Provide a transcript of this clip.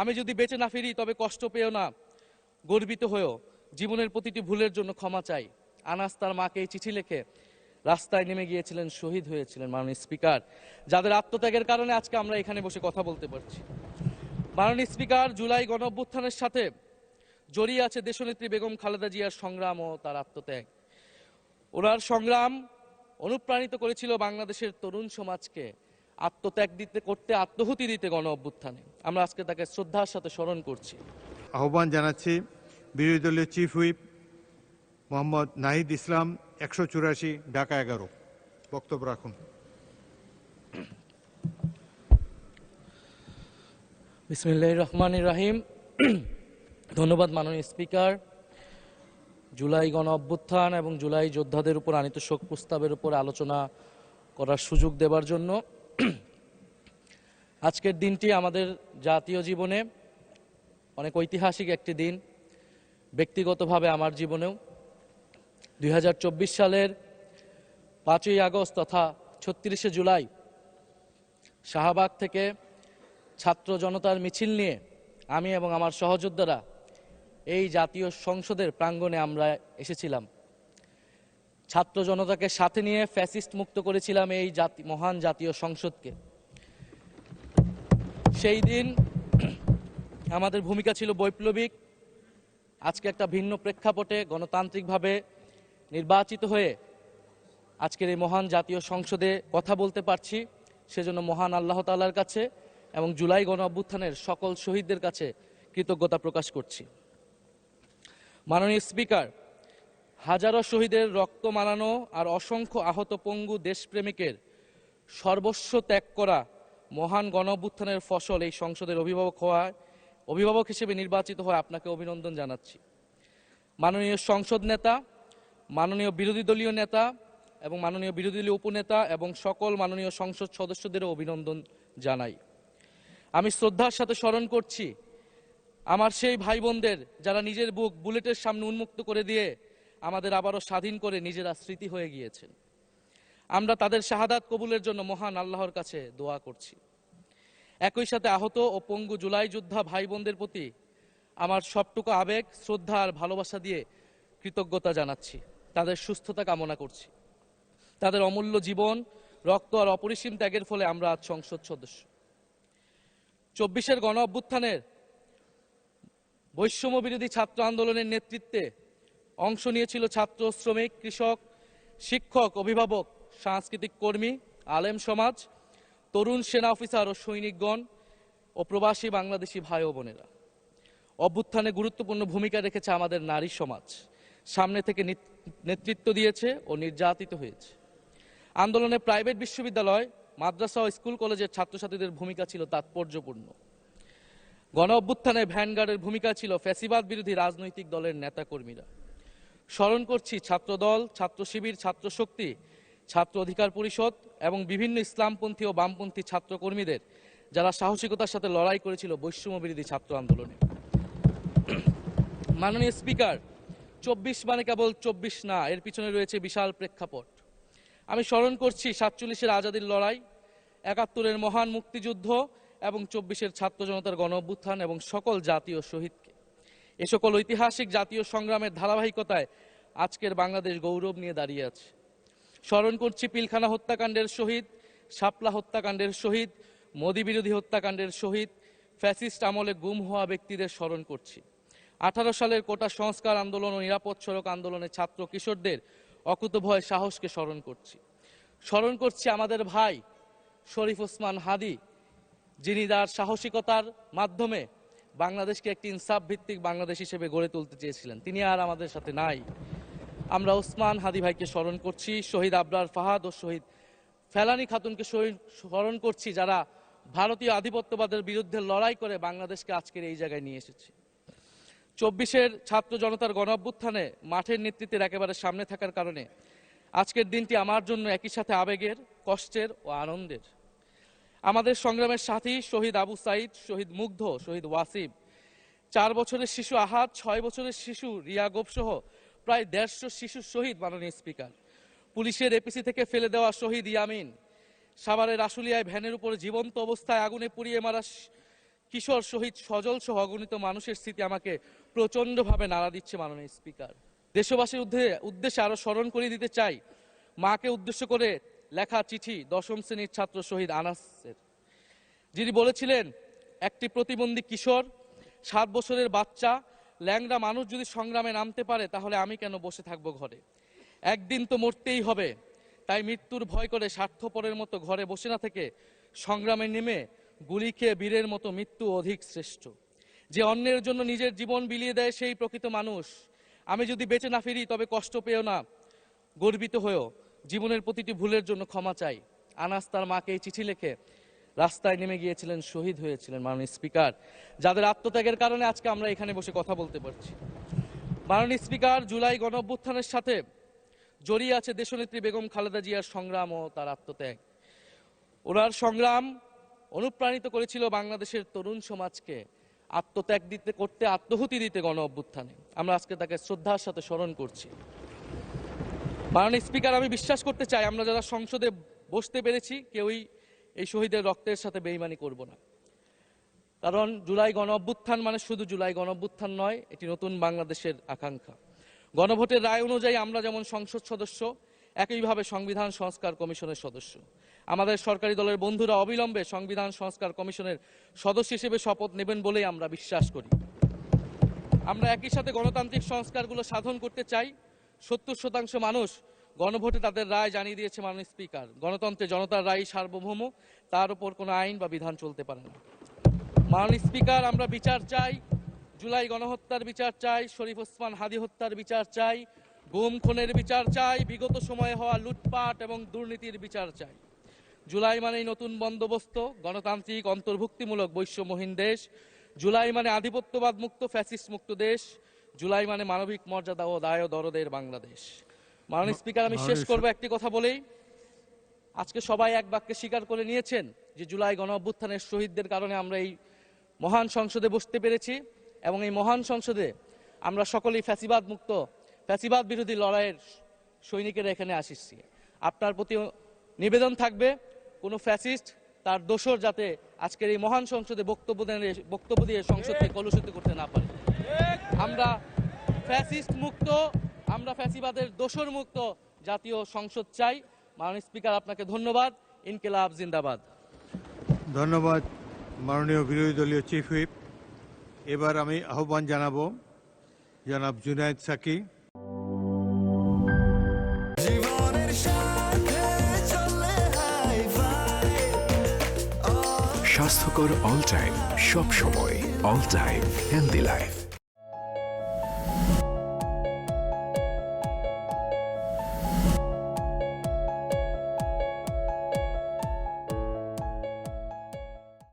আমি যদি বেঁচে না ফিরি তবে কষ্ট পেও না, গর্বিত হয়েও। জীবনের প্রতিটি ভুলের জন্য ক্ষমা চাই। আনাস তার মাকে এই চিঠি লিখে রাস্তায় নেমে গিয়েছিলেন, শহীদ হয়েছিলেন মাননীয় স্পিকার, যাদের আত্মত্যাগের কারণে আজকে আমরা এখানে বসে কথা বলতে পারছি। মাননীয় স্পিকার, জুলাই গণঅভ্যুত্থানের সাথে জড়িয়ে আছে দেশনেত্রী বেগম খালেদা জিয়ার সংগ্রাম ও তার আত্মত্যাগ। ওনার সংগ্রাম অনুপ্রাণিত করেছিল বাংলাদেশের তরুণ সমাজকে আত্মহুতি দিতে গণ অভ্যুত্থানে। আমরা আজকে তাকে শ্রদ্ধার সাথে স্মরণ করছি। আহ্বান জানাচ্ছি বিরোধী দলীয় চিফ হুইপ মোহাম্মদ নাহিদ ইসলাম, 184, ঢাকা 11, বক্তব্য রাখুন। বিসমিল্লাহির রহমানির রহিম। ধন্যবাদ মাননীয় স্পিকার। জুলাই গণ অভ্যুত্থান এবং জুলাই যোদ্ধাদের উপর আনীত শোক প্রস্তাবের উপর আলোচনা করার সুযোগ দেবার জন্য। আজকের দিনটি আমাদের জাতীয় জীবনে অনেক ঐতিহাসিক একটি দিন, ব্যক্তিগতভাবে আমার জীবনেও। 2024 সালের 5ই আগস্ট তথা 36শে জুলাই শাহবাগ থেকে ছাত্র জনতার মিছিল নিয়ে আমি এবং আমার সহযোদ্ধারা এই জাতীয় সংসদের প্রাঙ্গণে আমরা এসেছিলাম। ছাত্র জনতাকে সাথে নিয়ে ফ্যাসিস্ট মুক্ত করেছিলাম এই মহান জাতীয় সংসদকে। সেই দিন আমাদের ভূমিকা ছিল বৈপ্লবিক। আজকে একটা ভিন্ন প্রেক্ষাপটে গণতান্ত্রিকভাবে নির্বাচিত হয়ে আজকের এই মহান জাতীয় সংসদে কথা বলতে পারছি, সেজন্য মহান আল্লাহ তাআলার কাছে এবং জুলাই গণ অভ্যুত্থানের সকল শহীদদের কাছে কৃতজ্ঞতা প্রকাশ করছি। মাননীয় স্পিকার, হাজারো শহীদের রক্ত মানানো আর অসংখ্য আহত পঙ্গু দেশপ্রেমিকের সর্বস্ব ত্যাগ করা মহান গণ অভ্যুত্থানের ফসল এই সংসদের অভিভাবক হিসেবে নির্বাচিত হয়ে আপনাকে অভিনন্দন জানাচ্ছি। মাননীয় সংসদ নেতা, মাননীয় বিরোধী দলীয় নেতা এবং মাননীয় বিরোধী দলীয় উপনেতা এবং সকল মাননীয় সংসদ সদস্যদেরও অভিনন্দন জানাই। আমি শ্রদ্ধার সাথে স্মরণ করছি আমার সেই ভাই বোনদের যারা নিজের বুক বুলেটের সামনে উন্মুক্ত করে দিয়ে আমাদের আবারও স্বাধীন করে নিজেরা স্মৃতি হয়ে গিয়েছেন। আমরা তাদের শাহাদাত কবুলের জন্য মহান আল্লাহর কাছে দোয়া করছি। একই সাথে আহত ও পঙ্গু জুলাই যোদ্ধা ভাই বোনদের প্রতি আমার সবটুকু আবেগ, শ্রদ্ধা আর ভালোবাসা দিয়ে কৃতজ্ঞতা জানাচ্ছি। তাদের সুস্থতা কামনা করছি। তাদের অমূল্য জীবন, রক্ত আর অপরিসীম ত্যাগের ফলে আমরা আজ সংসদ সদস্য। 24-এর গণ অভ্যুত্থানের বৈষম্য বিরোধী ছাত্র আন্দোলনের নেতৃত্বে অংশ নিয়েছিল ছাত্র, শ্রমিক, কৃষক, শিক্ষক, অভিভাবক, সাংস্কৃতিক কর্মী, আলেম সমাজ, তরুণ সেনা অফিসার ও সৈনিকগণ ও প্রবাসী বাংলাদেশি ভাই ও বোনেরা। অভ্যুত্থানে গুরুত্বপূর্ণ ভূমিকা রেখেছে আমাদের নারী সমাজ, সামনে থেকে নেতৃত্ব দিয়েছে ও নির্যাতিত হয়েছে। আন্দোলনে প্রাইভেট বিশ্ববিদ্যালয়, মাদ্রাসা ও স্কুল কলেজের ছাত্রছাত্রীদের ভূমিকা ছিল তাৎপর্যপূর্ণ। গণ অভ্যুত্থানে ভ্যানগার্ডের ভূমিকা ছিল ফ্যাসিবাদ বিরোধী রাজনৈতিক দলের নেতাকর্মীরা। স্মরণ করছি ছাত্রদল, ছাত্র শিবির, ছাত্র শক্তি, ছাত্র অধিকার পরিষদ এবং বিভিন্ন ইসলামপন্থী ও বামপন্থী ছাত্রকর্মীদের যারা সাহসিকতার সাথে লড়াই করেছিল বৈষম্য বিরোধী ছাত্র আন্দোলনে। মাননীয় স্পিকার, 24 মানে কেবল 24 না, এর পিছনে রয়েছে বিশাল প্রেক্ষাপট। আমি স্মরণ করছি 47-এর আজাদির লড়াই, 71-এর মহান মুক্তিযুদ্ধ এবং 24-এর ছাত্র জনতার গণ অভ্যুত্থান এবং সকল জাতীয় শহীদকে। এ সকল ঐতিহাসিক জাতীয় সংগ্রামের ধারাবাহিকতায় আজকের বাংলাদেশ গৌরব নিয়ে দাঁড়িয়ে আছে। স্মরণ করছি পিলখানা হত্যাকাণ্ডের শহীদ, শাপলা হত্যাকাণ্ডের শহীদ, মোদী বিরোধী হত্যাকাণ্ডের শহীদ, ফ্যাসিস্ট আমলে গুম হওয়া ব্যক্তিদের স্মরণ করছি। 18 সালের কোটা সংস্কার আন্দোলন ও নিরাপদ সড়ক আন্দোলনে ছাত্র কিশোরদের অকুতোভয় সাহসকে স্মরণ করছি। স্মরণ করছি আমাদের ভাই শরীফ ওসমান হাদী, যিনি তার সাহসিকতার মাধ্যমে বাংলাদেশকে একটি ইনসাফ ভিত্তিক বাংলাদেশ হিসেবে গড়ে তুলতে চেয়েছিলেন। তিনি আর আমাদের সাথে নাই। আমরা ওসমান হাদী ভাইকে স্মরণ করছি। শহীদ আবরার ফাহাদ ও শহীদ ফেলানী খাতুনকে স্মরণ করছি, যারা ভারতীয় আধিপত্যবাদের বিরুদ্ধে লড়াই করে বাংলাদেশকে আজকের এই জায়গায় নিয়ে এসেছে। 24-এর ছাত্র জনতার গণ অভ্যুত্থানে মাঠের নেতৃত্বের একেবারে সামনে থাকার কারণে আজকের দিনটি আমার জন্য একই সাথে আবেগের, কষ্টের ও আনন্দের। আমাদের সংগ্রামের সাথী শহীদ আবু সাইদ, শহীদ মুগ্ধ, শহীদ ওয়াসিম, 4 বছরের শিশু আহাদ, 6 বছরের শিশু রিয়া গোপ সহ প্রায় 150 শিশু শহীদ। মাননীয় স্পিকার, পুলিশের এপিসি থেকে ফেলে দেওয়া শহীদ ইয়ামিন, সাভারের আশুলিয়ায় ভ্যানের উপরে জীবন্ত অবস্থায় আগুনে পুড়িয়ে মারা কিশোর শহীদ সজল সহ অগণিত মানুষের স্মৃতি আমাকে প্রচণ্ডভাবে নাড়া দিচ্ছে মাননীয় স্পিকার। দেশবাসীর উদ্দেশ্যে আরো স্মরণ করিয়ে দিতে চাই মাকে উদ্দেশ্য করে লেখা চিঠি 10ম শ্রেণীর ছাত্র শহীদ আনাসের, যিনি বলেছিলেন, একটি প্রতিবন্ধী কিশোর, 7 বছরের বাচ্চা, ল্যাংড়া মানুষ যদি সংগ্রামে নামতে পারে তাহলে আমি কেন বসে থাকবো ঘরে? একদিন তো মরতেই হবে, তাই মৃত্যুর ভয় করে স্বার্থপরের মতো ঘরে বসে না থেকে সংগ্রামে নেমে গুলি খেয়ে বীরের মতো মৃত্যু অধিক শ্রেষ্ঠ। যে অন্যের জন্য নিজের জীবন বিলিয়ে দেয় সেই প্রকৃত মানুষ। আমি যদি বেঁচে না ফিরি তবে কষ্ট পেও না, গর্বিত হয়েও জীবনের প্রতিটি ভুলের জন্য ক্ষমা চাই। আনাস তার মাকে এই চিঠি লিখে রাস্তায় নেমে গিয়েছিলেন, শহীদ হয়েছিলেন মাননীয় স্পিকার, যাদের আত্মত্যাগের কারণে আজকে আমরা এখানে বসে কথা বলতে পারছি। মাননীয় স্পিকার, জুলাই গণঅভ্যুত্থানের সাথে জড়িয়ে আছে দেশনেত্রী বেগম খালেদা জিয়ার সংগ্রাম ও তার আত্মত্যাগ। ওনার সংগ্রাম অনুপ্রাণিত করেছিল বাংলাদেশের তরুণ সমাজকে আত্মহুতি দিতে গণ অভ্যুত্থানে। আমরা আজকে তাকে শ্রদ্ধার সাথে স্মরণ করছি। মাননীয় স্পিকার, আমি বিশ্বাস করতে চাই আমরা যারা সংসদে বসতে পেরেছি কেউই এই শহীদের রক্তের সাথে বেইমানি করব না। কারণ জুলাই গণ অভ্যুত্থান মানে শুধু জুলাই গণ অভ্যুত্থান নয়, এটি নতুন বাংলাদেশের আকাঙ্ক্ষা। গণভোটের রায় অনুযায়ী আমরা যেমন সংসদ সদস্য, একইভাবে সংবিধান সংস্কার কমিশনের সদস্য। আমাদের সরকারি দলের বন্ধুরা অবিলম্বে সংবিধান সংস্কার কমিশনের সদস্য হিসেবে শপথ নেবেন বলেই আমরা বিশ্বাস করি। আমরা একই সাথে গণতান্ত্রিক সংস্কারগুলো সাধন করতে চাই। 70% মানুষ গণভোটে তাদের রায় জানিয়ে দিয়েছে মাননীয় স্পিকার। গণতন্ত্রে জনতার রায় সার্বভৌম, তার উপর কোনো আইন বা বিধান চলতে পারে না। মাননীয় স্পিকার, আমরা বিচার চাই, জুলাই গণহত্যার বিচার চাই, শরীফ ওসমান হাদি হত্যার বিচার চাই, গুম খুনের বিচার চাই, বিগত সময়ে হওয়া লুটপাট এবং দুর্নীতির বিচার চাই। জুলাই মানেই নতুন বন্দোবস্ত, গণতান্ত্রিক অন্তর্ভুক্তিমূলক বৈষম্যহীন দেশ। জুলাই মানে আধিপত্যবাদ মুক্ত ফ্যাসিস্ট মুক্ত দেশ। জুলাই মানে মানবিক মর্যাদা ও দায় ও দরদের বাংলাদেশ। মাননীয় স্পিকার, আমি শেষ করব একটি কথা বলেই। আজকে সবাই এক বাক্যে স্বীকার করে নিয়েছেন যে জুলাই গণ অভ্যুত্থানের শহীদদের কারণে আমরা এই মহান সংসদে বসতে পেরেছি এবং এই মহান সংসদে আমরা সকলেই ফ্যাসিবাদ বিরোধী লড়াইয়ের সৈনিকেরা এখানে আসিছি। আপনার প্রতি নিবেদন থাকবে কোনো ফ্যাসিস্ট তার দোসর যাতে আজকের এই মহান সংসদে বক্তব্য দিয়ে সংসদকে কলুষিত করতে না পারে। আমরা ফ্যাসিস্ট মুক্ত, আমরা ফ্যাসিবাদের দোসর মুক্ত জাতীয় সংসদ চাই। মাননীয় স্পিকার, আপনাকে ধন্যবাদ। ইনকিলাব জিন্দাবাদ। ধন্যবাদ মাননীয় বিরোধী দলীয় চিফ হুইপ। এবার আমি আহ্বান জানাবো জনাব জুনায়েদ সাকি। স্বাস্থ্যকর অল টাইম, সব সময় অল টাইম হেলদি লাইফ।